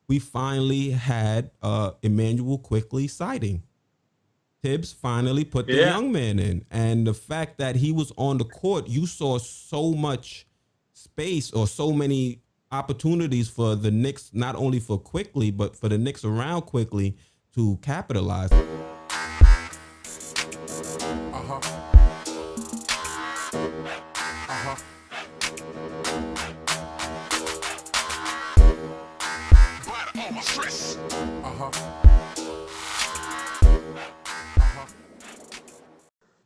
we finally had Immanuel Quickley sighting. Tibbs finally put the Yeah. young man in. And the fact that he was on the court, you saw so much space or so many opportunities for the Knicks, not only for Quickley, but for the Knicks around Quickley to capitalize.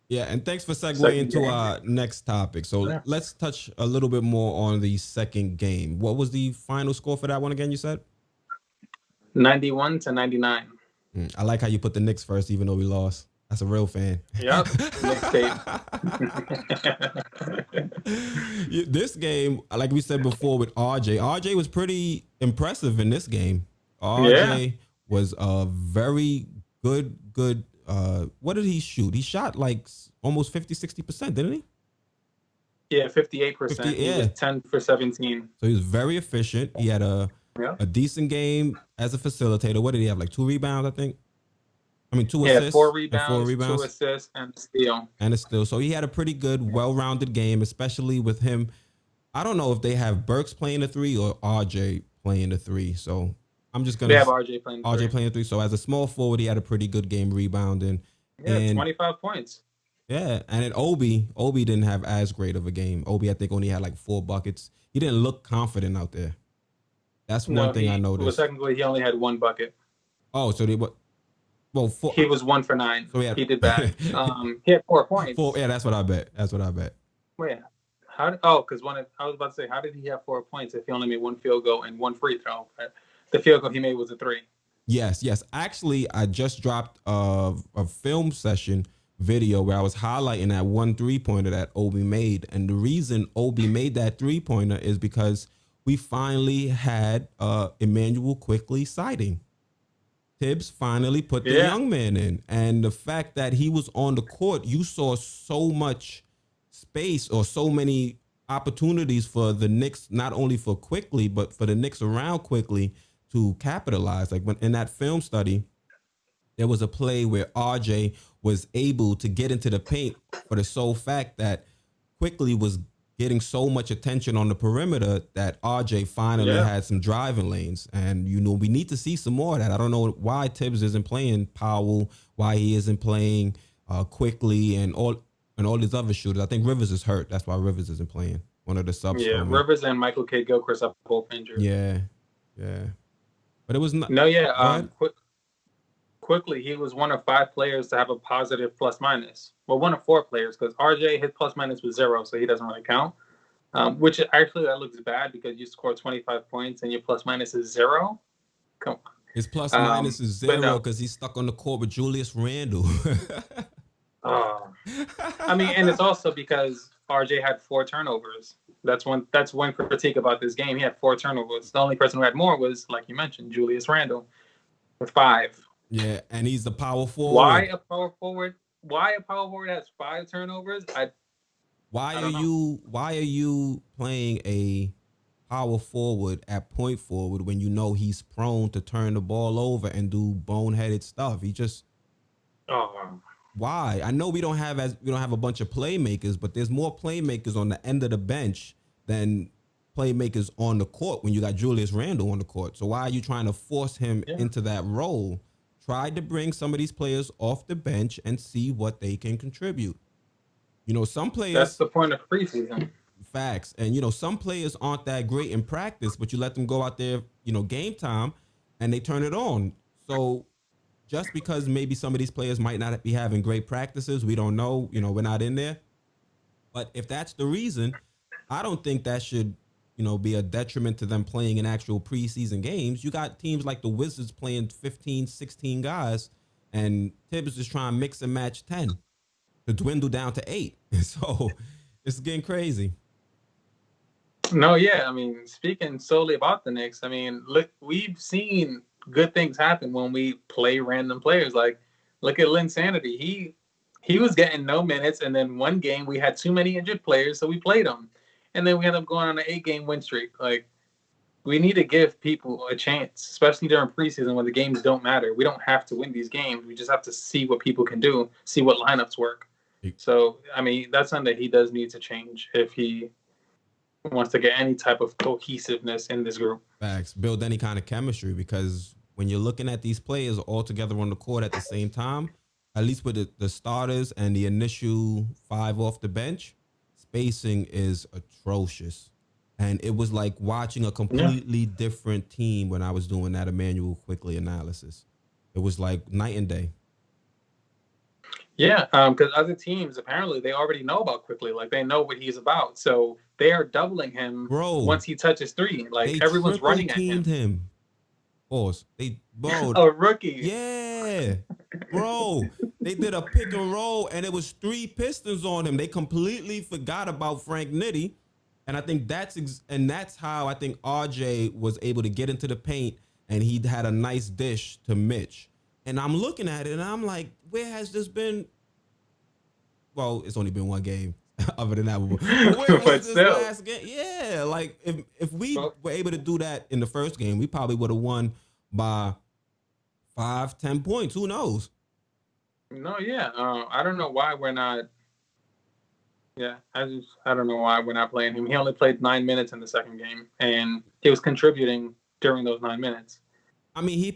Yeah, and thanks for segueing Second into game. our next topic. So Yeah. let's touch a little bit more on the second game. What was the final score for that one again, you said? 91-99. I like how you put the Knicks first, even though we lost. That's a real fan. Yep. Mixtape. This game, like we said before with RJ was pretty impressive in this game. RJ was a very good. What did he shoot? He shot like almost 50-60%, didn't he? Yeah, 58%. He was 10 for 17. So he was very efficient. He had a decent game as a facilitator. What did he have? Like 2 rebounds, I think. I mean, 2 assists. 4 rebounds, 2 assists, and a steal. And a steal. So he had a pretty good, well-rounded game, especially with him. I don't know if they have Burks playing the 3 or RJ playing the 3. So I'm just gonna. They have RJ playing the 3. Playing the 3. So as a small forward, he had a pretty good game rebounding. Yeah, and 25 points. Yeah, and then Obi didn't have as great of a game. Obi, I think, only had like 4 buckets. He didn't look confident out there. That's one thing I noticed. Well, technically, he only had 1 bucket. Oh, so they what? Well, he was 1 for 9. So he did bad. He had 4 points. 4, yeah, that's what I bet. Wait, because I was about to say, how did he have 4 points if he only made 1 field goal and 1 free throw? The field goal he made was a 3. Yes. Actually, I just dropped a film session video where I was highlighting that 1 3-pointer that Obi made. And the reason Obi made that 3-pointer is because we finally had Immanuel Quickley sighting. Tibbs finally put the young man in. And the fact that he was on the court, you saw so much space or so many opportunities for the Knicks, not only for Quickley, but for the Knicks around Quickley to capitalize. Like when in that film study, there was a play where RJ was able to get into the paint for the sole fact that Quickley was getting so much attention on the perimeter that RJ finally had some driving lanes. And, we need to see some more of that. I don't know why Tibbs isn't playing Powell, why he isn't playing Quickley and all these other shooters. I think Rivers is hurt. That's why Rivers isn't playing. One of the subs. Yeah, Rivers and Michael K. Gilchrist are both injured. Yeah. But it was not. Quickly, he was one of 5 players to have a positive plus minus. Well, one of 4 players, because RJ, his plus minus was 0, so he doesn't really count. Which actually that looks bad because you score 25 points and your plus minus is 0. Come on. His plus minus is 0 because he's stuck on the court with Julius Randle. And it's also because RJ had 4 turnovers. That's one critique about this game. He had 4 turnovers. The only person who had more was, like you mentioned, Julius Randle with 5. Yeah, and he's the power forward. Why a power forward has 5 turnovers? Why are you playing a power forward at point forward when you know he's prone to turn the ball over and do boneheaded stuff? He just why? I know we don't have a bunch of playmakers, but there's more playmakers on the end of the bench than playmakers on the court when you got Julius Randle on the court. So why are you trying to force him into that role? Try to bring some of these players off the bench and see what they can contribute. Some players. That's the point of preseason. Facts. And, some players aren't that great in practice, but you let them go out there, game time, and they turn it on. So just because maybe some of these players might not be having great practices, we don't know. We're not in there. But if that's the reason, I don't think that should, be a detriment to them playing in actual preseason games. You got teams like the Wizards playing 15, 16 guys, and Tibbs is trying to mix and match 10 to dwindle down to 8. So it's getting crazy. No, yeah. Speaking solely about the Knicks, look, we've seen good things happen when we play random players. Like, look at Linsanity. He was getting no minutes, and then one game we had too many injured players, so we played him. And then we ended up going on an 8-game win streak. Like, we need to give people a chance, especially during preseason when the games don't matter. We don't have to win these games. We just have to see what people can do, see what lineups work. So, I mean, that's something that he does need to change if he wants to get any type of cohesiveness in this group. Facts. Build any kind of chemistry, because when you're looking at these players all together on the court at the same time, at least with the starters and the initial 5 off the bench, spacing is atrocious. And it was like watching a completely different team when I was doing that Immanuel Quickley analysis. It was like night and day. Yeah, because other teams, apparently, they already know about Quickley. Like, they know what he's about. So they are doubling him once he touches 3. Like, everyone's running at him. Pause. A rookie. Yeah. Bro, they did a pick and roll, and it was 3 Pistons on him. They completely forgot about Frank Nitti. And I think that's how I think RJ was able to get into the paint, and he had a nice dish to Mitch. And I'm looking at it, and I'm like, where has this been? Well, it's only been one game other than that. But where was this last game? Yeah, like if we were able to do that in the first game, we probably would have won by 5-10 points. Who knows? No, yeah. I don't know why we're not. Yeah, I don't know why we're not playing him. He only played 9 minutes in the second game, and he was contributing during those 9 minutes. I mean, he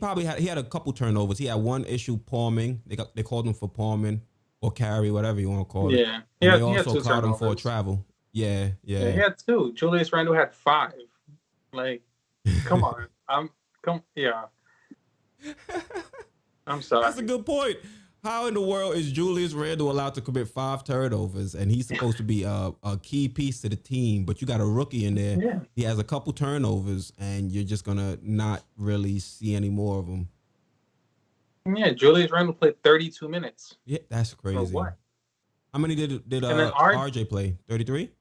had a couple turnovers. He had one issue palming. They called him for palming or carry, whatever you want to call it. Yeah, and they also called him for a travel. Yeah. He had 2. Julius Randle had 5. Like, come on, I'm sorry. That's a good point. How in the world is Julius Randle allowed to commit 5 turnovers, and he's supposed to be a key piece to the team, but you got a rookie in there. Yeah. He has a couple turnovers, and you're just going to not really see any more of them. Yeah, Julius Randle played 32 minutes. Yeah, that's crazy. For what? How many did RJ play? 33?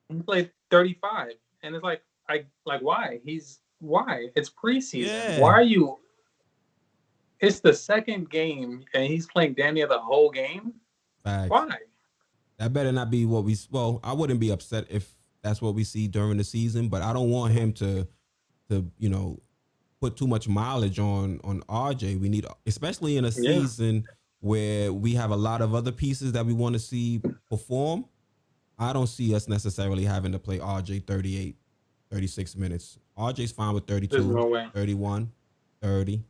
He played 35. And it's like why? Why? It's preseason. Yeah. Why are you... It's the second game, and he's playing damn near the whole game. Facts. Why? That better not be what we. Well, I wouldn't be upset if that's what we see during the season, but I don't want him to put too much mileage on RJ. We need, especially in a season where we have a lot of other pieces that we want to see perform. I don't see us necessarily having to play RJ 38, 36 minutes. RJ's fine with 32, 31, 30.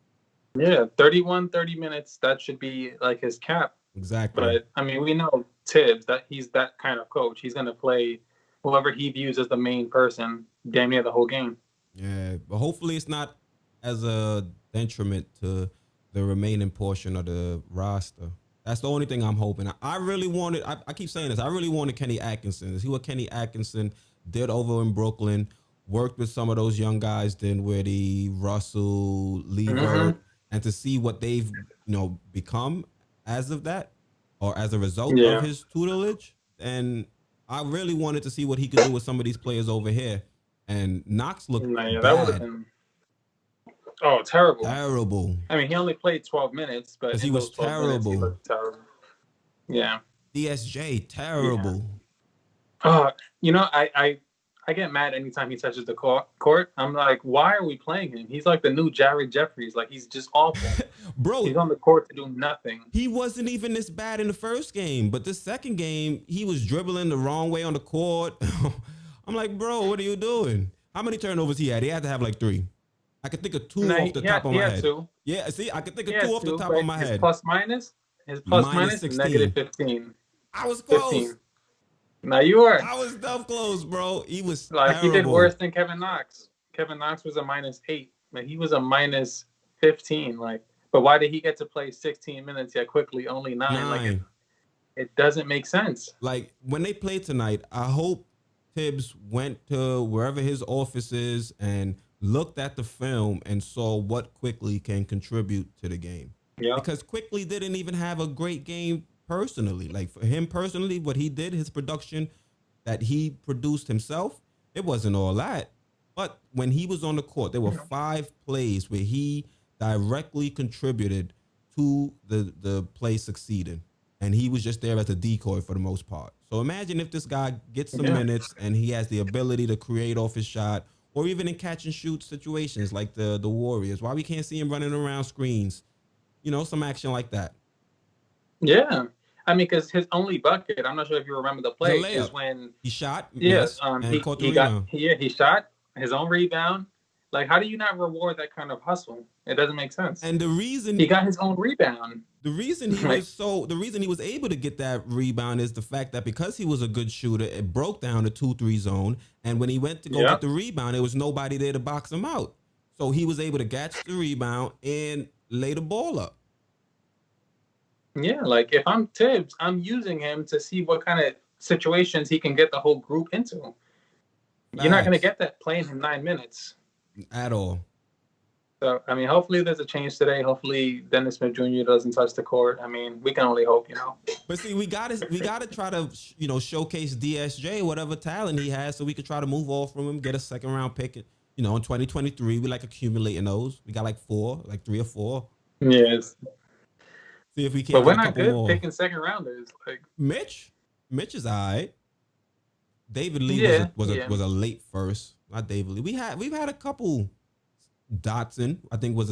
Yeah, 31, 30 minutes. That should be like his cap. Exactly. But, I mean, we know Tibbs, that he's that kind of coach. He's going to play whoever he views as the main person damn near the whole game. Yeah, but hopefully it's not as a detriment to the remaining portion of the roster. That's the only thing I'm hoping. I really wanted, I keep saying this, I really wanted Kenny Atkinson. To see what Kenny Atkinson did over in Brooklyn, worked with some of those young guys, Dinwiddie, Russell, Levert, and to see what they've, become as of that, or as a result of his tutelage. And I really wanted to see what he could do with some of these players over here. And Knox looked bad. That would have been terrible. Terrible. I mean, he only played 12 minutes, but he was terrible. He looked terrible. Yeah. DSJ, terrible. I get mad anytime he touches the court. I'm like, why are we playing him? He's like the new Jared Jeffries. Like, he's just awful. Bro, he's on the court to do nothing. He wasn't even this bad in the first game, but the second game, he was dribbling the wrong way on the court. I'm like, bro, what are you doing? How many turnovers he had? He had to have like 3. I could think of 2 off the top of my head. 2. Yeah, see, I could think of 2 off the top of my head. His plus minus is negative 15. I was close. 15. Now you were. I was dumb close, bro. He was like terrible. He did worse than Kevin Knox. Kevin Knox was a -8. Like, he was a -15. Like, but why did he get to play 16 minutes yet Quickley only 9? Like, it doesn't make sense. Like, when they played tonight, I hope Tibbs went to wherever his office is and looked at the film and saw what Quickley can contribute to the game. Yeah. Because Quickley didn't even have a great game personally. Like, for him personally, what he did, his production that he produced himself, it wasn't all that. But when he was on the court, there were 5 plays where he directly contributed to the play succeeding. And he was just there as a decoy for the most part. So imagine if this guy gets some minutes and he has the ability to create off his shot, or even in catch and shoot situations like the Warriors? Why we can't see him running around screens? You know, some action like that. Yeah. I mean, because his only bucket, I'm not sure if you remember the play, is when he shot, yeah, missed, and caught the rebound. He shot his own rebound. Like, how do you not reward that kind of hustle? It doesn't make sense. And the reason he got his own rebound. The reason he was able to get that rebound is the fact that because he was a good shooter, it broke down the 2-3 zone. And when he went to go get the rebound, there was nobody there to box him out. So he was able to catch the rebound and lay the ball up. Yeah, like if I'm Tibbs, I'm using him to see what kind of situations he can get the whole group into. You're not going to get that playing him 9 minutes. At all. So, I mean, hopefully there's a change today. Hopefully Dennis Smith Jr. doesn't touch the court. I mean, we can only hope, you know. But see, we gotta try to, you know, showcase DSJ, whatever talent he has, so we could try to move off from him, get a second round pick. You know, in 2023, we like accumulating those. We got like 3 or 4. Yes. See if we can. But we're not good picking second rounders. Like Mitch is all right. David Lee was a late first. Not David Lee. We've had a couple. Dotson, I think when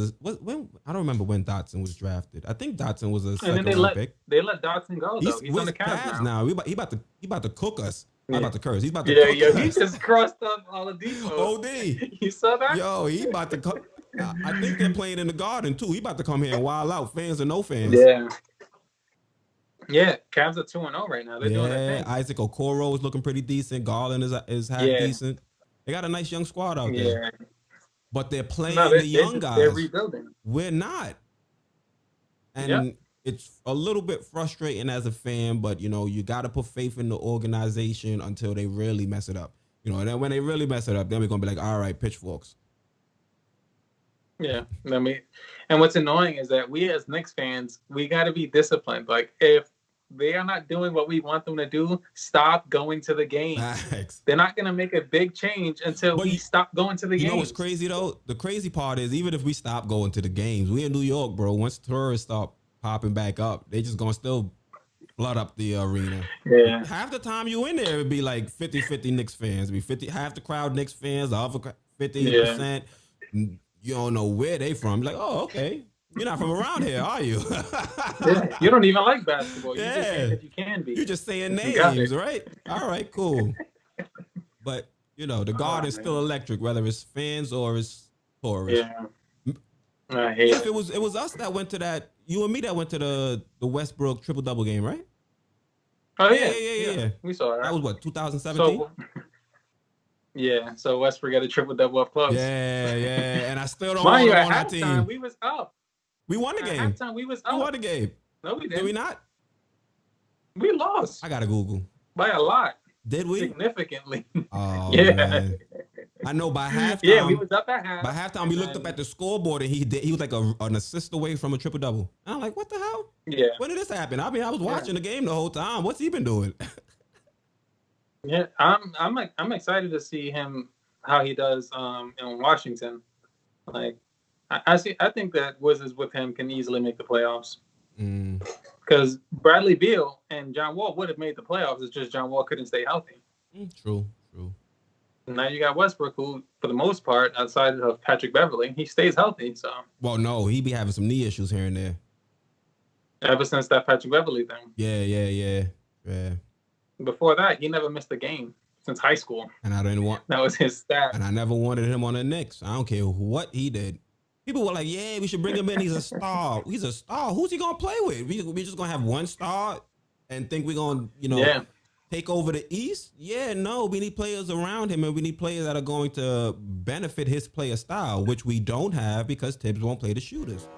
I don't remember when Dotson was drafted. I think Dotson was a second round pick. They let Dotson go though. He's on the Cavs now. He about to cook us. I'm about to curse. He's about to cook us. He just crossed up Oladipo. OD. You saw that? Yo, he about to cook. I think they're playing in the Garden too. He about to come here and wild out, fans or no fans. Yeah. Yeah, Cavs are 2-0 right now. They're doing their thing. Isaac Okoro is looking pretty decent. Garland is half decent. They got a nice young squad out there. But they're playing the young guys. They're rebuilding. We're not. And it's a little bit frustrating as a fan, but, you know, you got to put faith in the organization until they really mess it up. You know, and then when they really mess it up, then we're going to be like, all right, pitchforks. Yeah. And what's annoying is that we as Knicks fans, we got to be disciplined. Like, if they are not doing what we want them to do, stop going to the game. Thanks. They're not going to make a big change until we stop going to the games. You know what's crazy, though? The crazy part is even if we stop going to the games, we in New York, bro. Once tourists start popping back up, they just going to still flood up the arena. Yeah. Half the time you in there, it'd be like 50-50 Knicks fans. It'd be half the crowd Knicks fans, the other 50%. You don't know where they from. You're like, oh, okay. You're not from around here, are you? You don't even like basketball. You just saying if you can be. You're just saying names, right? All right, cool. But, you know, the Garden's still electric, whether it's fans or it's tourists. Yeah. I hate it. It was us that went to that, you and me that went to the Westbrook triple-double game, right? Oh, yeah. We saw that. That was what, 2017? So Westbrook got a triple-double up close. Yeah. And I still don't want him on our team. We was up. We won the game. At halftime, we was up. We won the game. No, we didn't. Did we not? We lost. I got to Google. By a lot. Did we? Significantly. Oh, man. I know by halftime. Yeah, we was up at half. By halftime, we looked up at the scoreboard and he was like an assist away from a triple-double. And I'm like, what the hell? Yeah. When did this happen? I mean, I was watching the game the whole time. What's he been doing? Yeah, I'm excited to see him, how he does in Washington. Like, I think that Wizards with him can easily make the playoffs. Because Bradley Beal and John Wall would have made the playoffs. It's just John Wall couldn't stay healthy. True. Now you got Westbrook, who, for the most part, outside of Patrick Beverley, he stays healthy. So. Well, no, he be having some knee issues here and there. Ever since that Patrick Beverley thing. Yeah. Before that, he never missed a game since high school. And I didn't want. That was his stat. And I never wanted him on the Knicks. I don't care what he did. People were like, yeah, we should bring him in. He's a star. He's a star. Who's he going to play with? We just going to have one star and think we're going to, take over the East? Yeah, no. We need players around him, and we need players that are going to benefit his player style, which we don't have because Tibbs won't play the shooters.